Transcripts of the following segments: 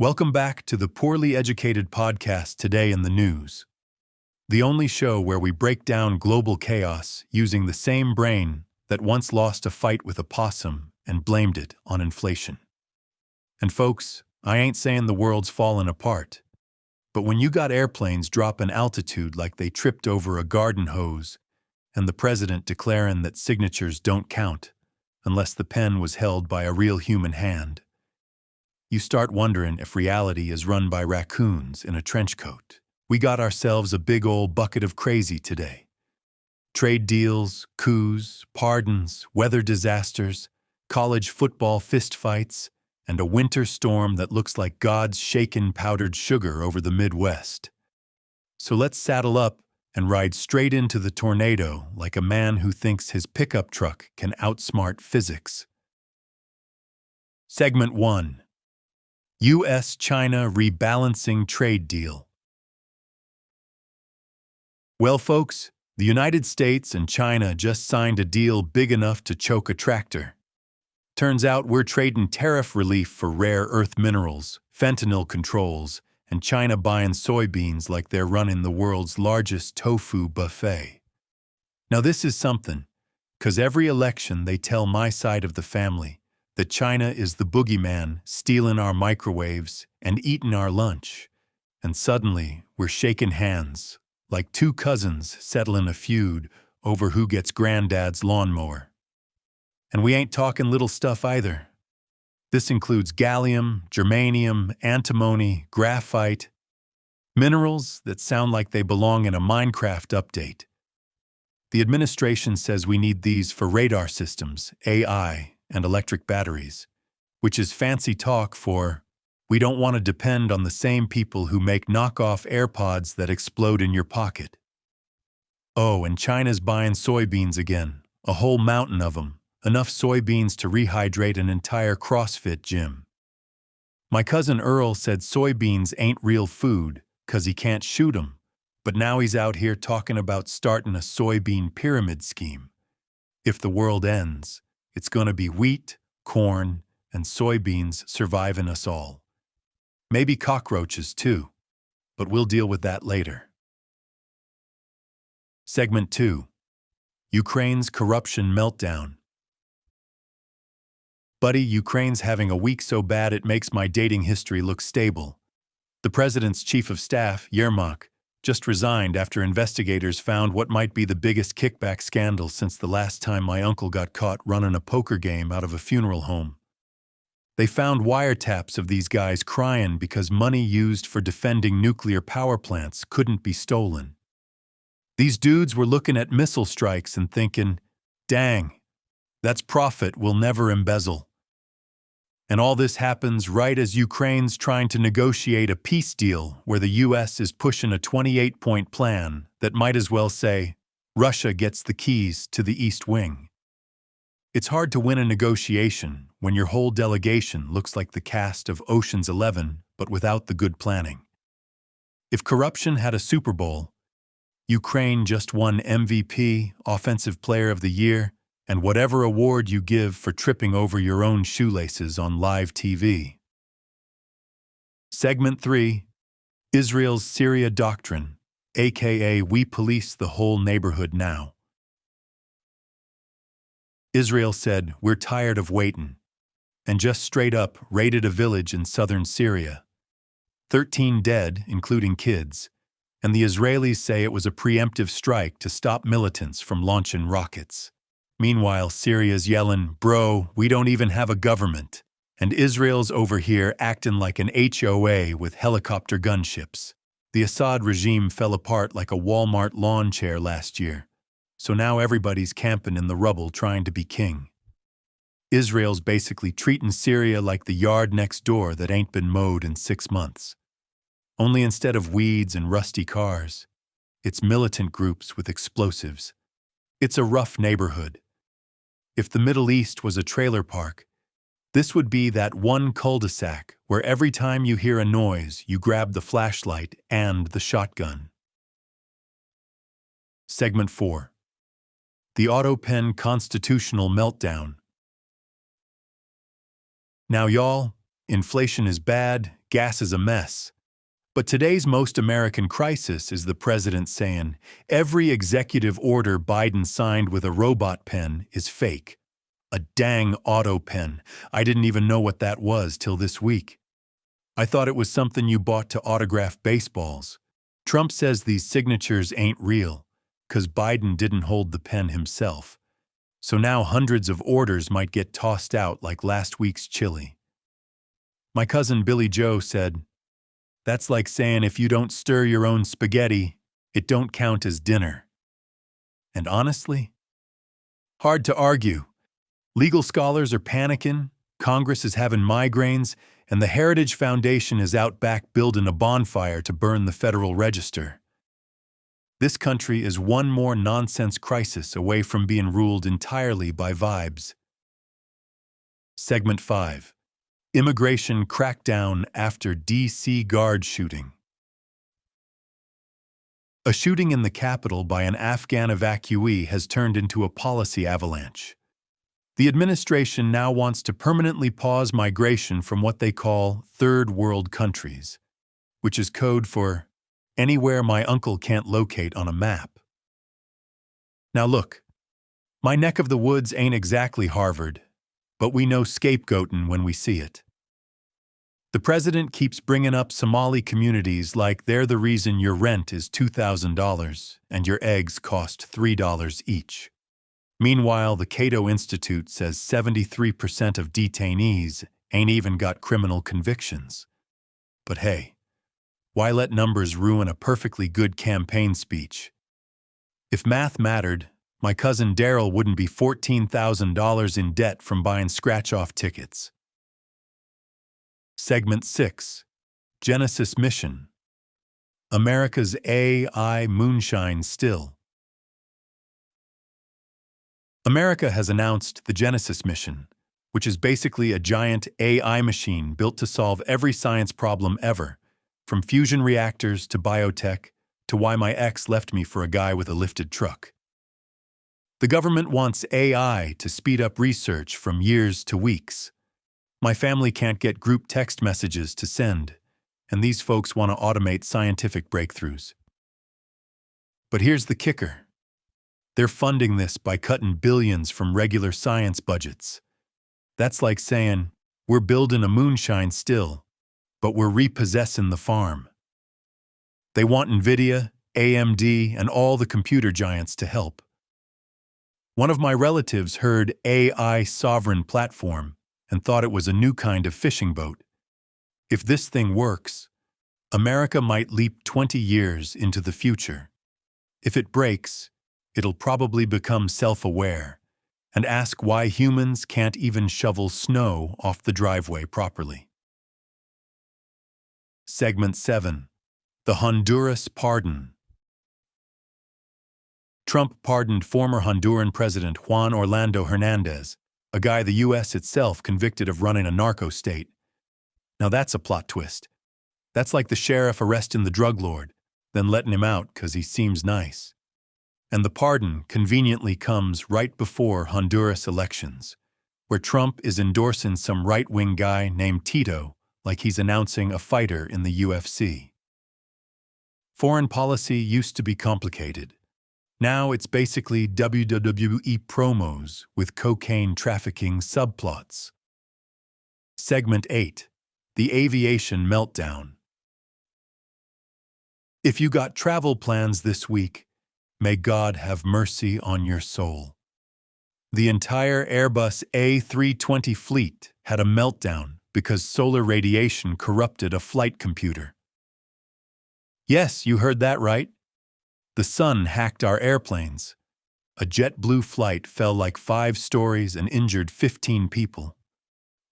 Welcome back to the Poorly Educated Podcast Today in the News, the only show where we break down global chaos using the same brain that once lost a fight with a possum and blamed it on inflation. And folks, I ain't saying the world's fallen apart, but when you got airplanes dropping altitude like they tripped over a garden hose and the president declaring that signatures don't count unless the pen was held by a real human hand, you start wondering if reality is run by raccoons in a trench coat. We got ourselves a big old bucket of crazy today. Trade deals, coups, pardons, weather disasters, college football fistfights, and a winter storm that looks like God's shaken powdered sugar over the Midwest. So let's saddle up and ride straight into the tornado like a man who thinks his pickup truck can outsmart physics. Segment 1. U.S.-China Rebalancing Trade Deal. Well, folks, the United States and China just signed a deal big enough to choke a tractor. Turns out we're trading tariff relief for rare earth minerals, fentanyl controls, and China buying soybeans like they're running the world's largest tofu buffet. Now this is something, 'cause every election they tell my side of the family that China is the boogeyman stealing our microwaves and eating our lunch, and suddenly we're shaking hands like two cousins settling a feud over who gets granddad's lawnmower. And we ain't talking little stuff either. This includes gallium, germanium, antimony, graphite, minerals that sound like they belong in a Minecraft update. The administration says we need these for radar systems, AI, and electric batteries, which is fancy talk for we don't want to depend on the same people who make knockoff AirPods that explode in your pocket. Oh, and China's buying soybeans again, a whole mountain of them, enough soybeans to rehydrate an entire CrossFit gym. My cousin Earl said soybeans ain't real food 'cause he can't shoot 'em, but now he's out here talking about starting a soybean pyramid scheme. If the world ends, it's gonna be wheat, corn, and soybeans surviving us all. Maybe cockroaches too, but we'll deal with that later. Segment 2. Ukraine's corruption meltdown. Buddy, Ukraine's having a week so bad it makes my dating history look stable. The president's chief of staff, Yermak, just resigned after investigators found what might be the biggest kickback scandal since the last time my uncle got caught running a poker game out of a funeral home. They found wiretaps of these guys crying because money used for defending nuclear power plants couldn't be stolen. These dudes were looking at missile strikes and thinking, dang, that's profit we'll never embezzle. And all this happens right as Ukraine's trying to negotiate a peace deal where the U.S. is pushing a 28-point plan that might as well say, Russia gets the keys to the East Wing. It's hard to win a negotiation when your whole delegation looks like the cast of Ocean's 11, but without the good planning. If corruption had a Super Bowl, Ukraine just won MVP, Offensive Player of the Year, and whatever award you give for tripping over your own shoelaces on live TV. Segment 3. Israel's Syria Doctrine, aka we police the whole neighborhood now. Israel said, we're tired of waiting, and just straight up raided a village in southern Syria. 13 dead, including kids, and the Israelis say it was a preemptive strike to stop militants from launching rockets. Meanwhile, Syria's yelling, bro, we don't even have a government, and Israel's over here acting like an HOA with helicopter gunships. The Assad regime fell apart like a Walmart lawn chair last year, so now everybody's camping in the rubble trying to be king. Israel's basically treating Syria like the yard next door that ain't been mowed in 6 months. Only instead of weeds and rusty cars, it's militant groups with explosives. It's a rough neighborhood. If the Middle East was a trailer park, this would be that one cul-de-sac where every time you hear a noise, you grab the flashlight and the shotgun. Segment 4. The AutoPen Constitutional Meltdown. Now y'all, inflation is bad, gas is a mess. But today's most American crisis is the president saying every executive order Biden signed with a robot pen is fake. A dang auto pen. I didn't even know what that was till this week. I thought it was something you bought to autograph baseballs. Trump says these signatures ain't real, 'cause Biden didn't hold the pen himself. So now hundreds of orders might get tossed out like last week's chili. My cousin Billy Joe said, "That's like saying if you don't stir your own spaghetti, it don't count as dinner." And honestly, hard to argue. Legal scholars are panicking, Congress is having migraines, and the Heritage Foundation is out back building a bonfire to burn the Federal Register. This country is one more nonsense crisis away from being ruled entirely by vibes. Segment 5. Immigration crackdown after D.C. guard shooting. A shooting in the Capitol by an Afghan evacuee has turned into a policy avalanche. The administration now wants to permanently pause migration from what they call third world countries, which is code for anywhere my uncle can't locate on a map. Now look, my neck of the woods ain't exactly Harvard, but we know scapegoating when we see it. The president keeps bringing up Somali communities like they're the reason your rent is $2,000 and your eggs cost $3 each. Meanwhile, the Cato Institute says 73% of detainees ain't even got criminal convictions. But hey, why let numbers ruin a perfectly good campaign speech? If math mattered, my cousin Daryl wouldn't be $14,000 in debt from buying scratch-off tickets. Segment 6. Genesis Mission. America's AI moonshine still. America has announced the Genesis mission, which is basically a giant AI machine built to solve every science problem ever, from fusion reactors to biotech to why my ex left me for a guy with a lifted truck. The government wants AI to speed up research from years to weeks. My family can't get group text messages to send, and these folks want to automate scientific breakthroughs. But here's the kicker. They're funding this by cutting billions from regular science budgets. That's like saying, we're building a moonshine still, but we're repossessing the farm. They want NVIDIA, AMD, and all the computer giants to help. One of my relatives heard AI sovereign platform and thought it was a new kind of fishing boat. If this thing works, America might leap 20 years into the future. If it breaks, it'll probably become self-aware and ask why humans can't even shovel snow off the driveway properly. Segment 7. The Honduras Pardon. Trump pardoned former Honduran President Juan Orlando Hernandez, a guy the U.S. itself convicted of running a narco state. Now that's a plot twist. That's like the sheriff arresting the drug lord, then letting him out because he seems nice. And the pardon conveniently comes right before Honduras elections, where Trump is endorsing some right-wing guy named Tito like he's announcing a fighter in the UFC. Foreign policy used to be complicated. Now it's basically WWE promos with cocaine trafficking subplots. Segment 8. The Aviation Meltdown. If you got travel plans this week, may God have mercy on your soul. The entire Airbus A320 fleet had a meltdown because solar radiation corrupted a flight computer. Yes, you heard that right. The sun hacked our airplanes. A JetBlue flight fell like 5 stories and injured 15 people.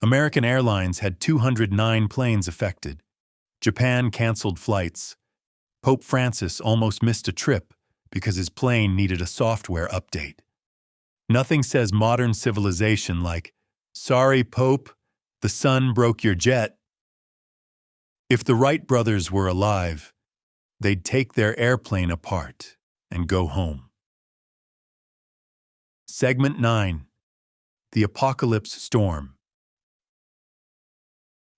American Airlines had 209 planes affected. Japan canceled flights. Pope Francis almost missed a trip because his plane needed a software update. Nothing says modern civilization like, "Sorry, Pope, the sun broke your jet." If the Wright brothers were alive, they'd take their airplane apart and go home. Segment 9. The Apocalypse Storm.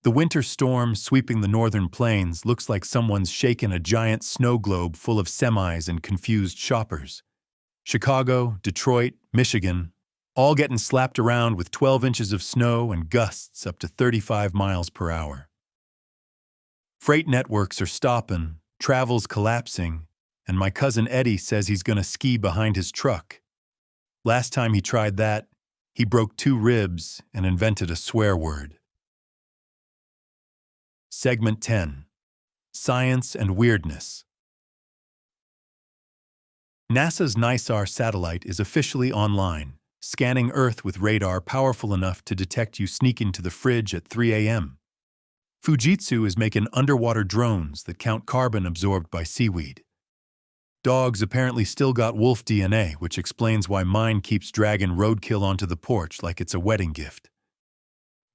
The winter storm sweeping the northern plains looks like someone's shaken a giant snow globe full of semis and confused shoppers. Chicago, Detroit, Michigan, all getting slapped around with 12 inches of snow and gusts up to 35 miles per hour. Freight networks are stopping, travel's collapsing, and my cousin Eddie says he's going to ski behind his truck. Last time he tried that, he broke 2 ribs and invented a swear word. Segment 10. Science and Weirdness. NASA's NISAR satellite is officially online, scanning Earth with radar powerful enough to detect you sneak into the fridge at 3 a.m. Fujitsu is making underwater drones that count carbon absorbed by seaweed. Dogs apparently still got wolf DNA, which explains why mine keeps dragging roadkill onto the porch like it's a wedding gift.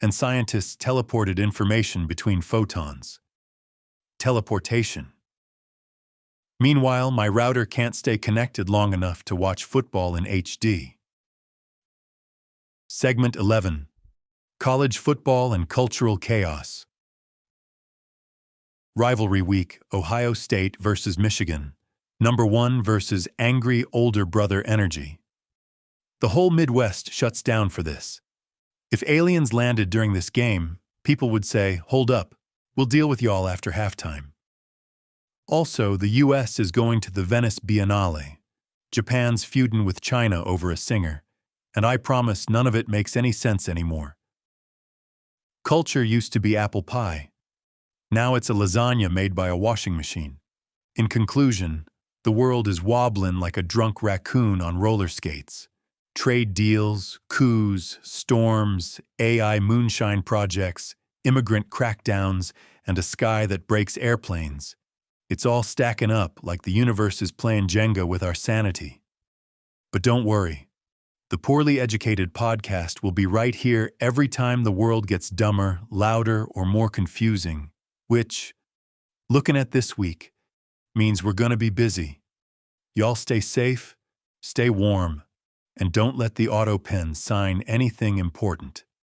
And scientists teleported information between photons. Teleportation. Meanwhile, my router can't stay connected long enough to watch football in HD. Segment 11. College football and cultural chaos. Rivalry week, Ohio State versus Michigan. Number 1 versus angry older brother energy. The whole Midwest shuts down for this. If aliens landed during this game, people would say, "Hold up, we'll deal with y'all after halftime." Also, the US is going to the Venice Biennale. Japan's feuding with China over a singer, and I promise none of it makes any sense anymore. Culture used to be apple pie. Now it's a lasagna made by a washing machine. In conclusion, the world is wobbling like a drunk raccoon on roller skates. Trade deals, coups, storms, AI moonshine projects, immigrant crackdowns, and a sky that breaks airplanes. It's all stacking up like the universe is playing Jenga with our sanity. But don't worry. The Poorly Educated podcast will be right here every time the world gets dumber, louder, or more confusing, which, looking at this week, means we're gonna be busy. Y'all stay safe, stay warm, and don't let the auto pen sign anything important.